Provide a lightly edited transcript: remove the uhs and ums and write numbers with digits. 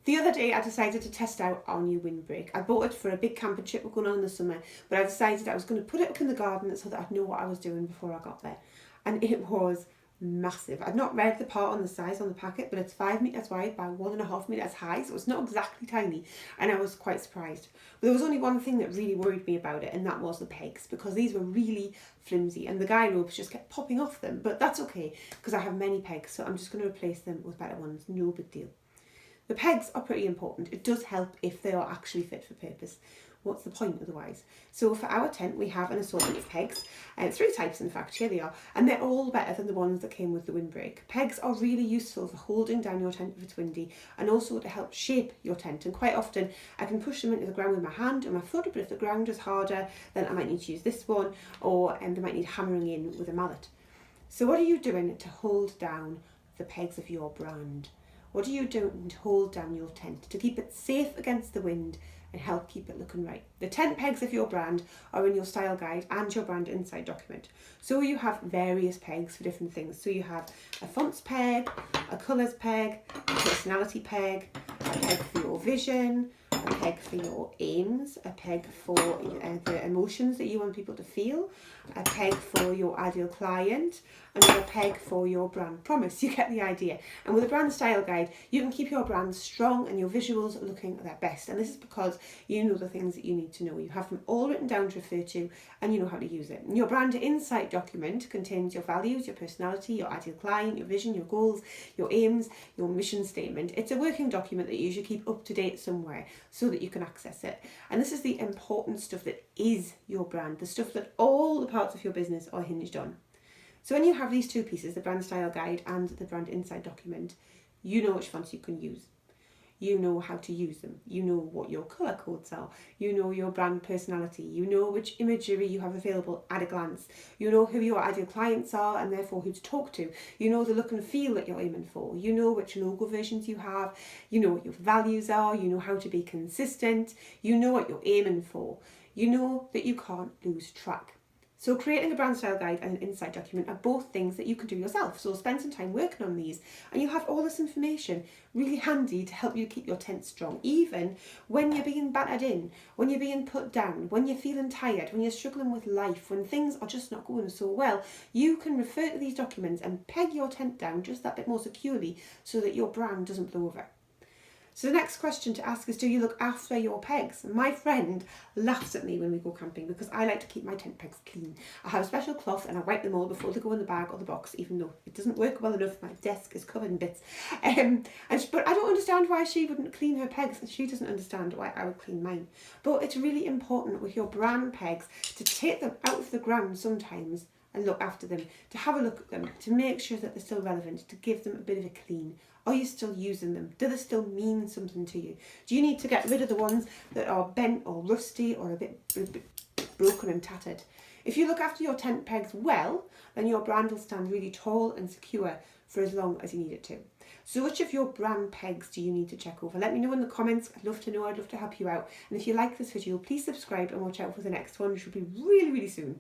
The other day I decided to test out our new windbreak. I bought it for a big camping trip we're going on in the summer, but I decided I was going to put it up in the garden so that I'd know what I was doing before I got there. And it was massive. I'd not read the part on the size on the packet, but it's 5 metres wide by 1.5 metres high, so it's not exactly tiny, and I was quite surprised. But there was only one thing that really worried me about it, and that was the pegs, because these were really flimsy and the guy ropes just kept popping off them, but that's okay because I have many pegs, so I'm just going to replace them with better ones. No big deal. The pegs are pretty important. It does help if they are actually fit for purpose. What's the point otherwise? So for our tent, we have an assortment of pegs, 3 types in fact, here they are, and they're all better than the ones that came with the windbreak. Pegs are really useful for holding down your tent if it's windy, and also to help shape your tent, and quite often I can push them into the ground with my hand and my foot, but if the ground is harder, then I might need to use this one, or they might need hammering in with a mallet. So what are you doing to hold down the pegs of your brand? What are you doing to hold down your tent, to keep it safe against the wind and help keep it looking right? The tent pegs of your brand are in your style guide and your brand insight document. So you have various pegs for different things. So you have a fonts peg, a colours peg, a personality peg, a peg for your vision, a peg for your aims, a peg for the emotions that you want people to feel, a peg for your ideal client, and a peg for your brand promise. You get the idea. And with a brand style guide, you can keep your brand strong and your visuals looking at their best. And this is because you know the things that you need to know. You have them all written down to refer to, and you know how to use it. And your brand insight document contains your values, your personality, your ideal client, your vision, your goals, your aims, your mission statement. It's a working document that you should keep up to date somewhere so that you can access it. And this is the important stuff that is your brand, the stuff that all the parts of your business are hinged on. So when you have these 2 pieces, the brand style guide and the brand insight document, you know which fonts you can use. You know how to use them. You know what your colour codes are. You know your brand personality. You know which imagery you have available at a glance. You know who your ideal clients are and therefore who to talk to. You know the look and feel that you're aiming for. You know which logo versions you have. You know what your values are. You know how to be consistent. You know what you're aiming for. You know that you can't lose track. So creating a brand style guide and an insight document are both things that you can do yourself. So spend some time working on these and you'll have all this information really handy to help you keep your tent strong, even when you're being battered in, when you're being put down, when you're feeling tired, when you're struggling with life, when things are just not going so well. You can refer to these documents and peg your tent down just that bit more securely so that your brand doesn't blow over. So the next question to ask is, do you look after your pegs? My friend laughs at me when we go camping because I like to keep my tent pegs clean. I have a special cloth and I wipe them all before they go in the bag or the box, even though it doesn't work well enough. My desk is covered in bits. But I don't understand why she wouldn't clean her pegs, and she doesn't understand why I would clean mine. But it's really important with your brand pegs to take them out of the ground sometimes and look after them, to have a look at them, to make sure that they're still relevant, to give them a bit of a clean. Are you still using them? Do they still mean something to you? Do you need to get rid of the ones that are bent or rusty or a bit broken and tattered? If you look after your tent pegs well, then your brand will stand really tall and secure for as long as you need it to. So which of your brand pegs do you need to check over? Let me know in the comments. I'd love to know. I'd love to help you out. And if you like this video, please subscribe and watch out for the next one, which will be really, really soon.